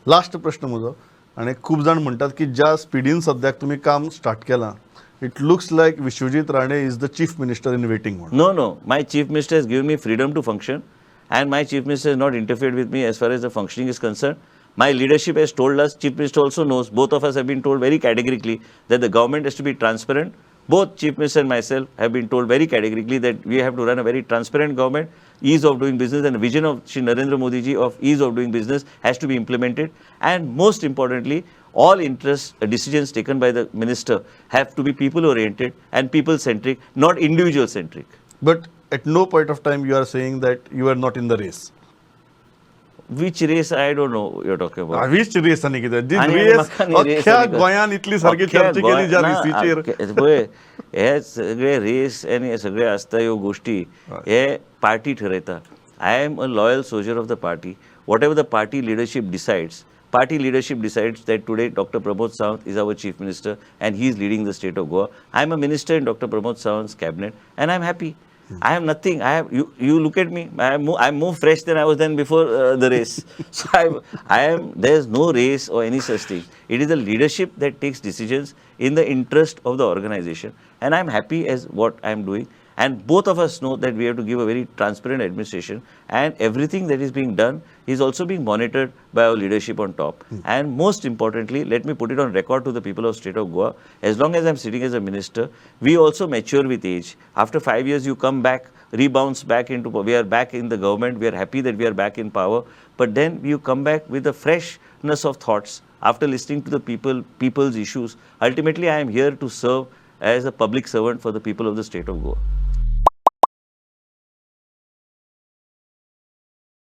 Last प्रश्न म्हजो आणि खूप जाण म्हणतात की ज्या स्पिडीन सद्याक तुम्ही काम स्टार्ट केलां it looks like Vishwajit Rane is the chief minister in waiting म्हणून. No, no. My chief minister has given me freedom to function, and my chief minister has not interfered with me as far as the functioning is concerned. My leadership has told us, chief minister also knows, both of us have been told very categorically that the government has to be transparent. Both chief minister and myself have been told very categorically that we have to run a very transparent government. Ease of doing business and the vision of Shri Narendra Modi ji of ease of doing business has to be implemented. And most importantly, all interest decisions taken by the minister have to be people oriented and people centric, not individual centric. But at no point of time you are saying that you are not in the race. Which race I don't know you're talking about. वीच रेस आनी कितें जी आनी race म्हाका न्ही race अख्ख्या आनी कसली. गोंयान इतली सारकी अख्ख्या चर्चा केली ज्या गोंयान- रेसीचेर पळय हे सगळे रेस आनी हे सगळे आसता ह्यो गोश्टी हे पार्टी ठरयता. I am a loyal soldier of the party. Whatever the party leadership decides, party leadership decides that today Dr. Pramod Sawant is our chief minister and he is leading the state of Goa. I am a minister in Dr. Pramod Sawant's cabinet and I am happy. I have nothing. I have you look at me. I'm more fresh than I was then before the race. So I am. There's no race or any such thing. It is the leadership that takes decisions in the interest of the organization, and I'm happy as what I'm doing. And both of us know that we have to give a very transparent administration, and everything that is being done is also being monitored by our leadership on top. And most importantly, let me put it on record to the people of state of Goa, as long as I'm sitting as a minister, we also mature with age. After 5 years, you come back, rebounds back into, we are back in the government, we are happy that we are back in power, but then you come back with a freshness of thoughts after listening to the people's issues. Ultimately, I am here to serve as a public servant for the people of the state of Goa.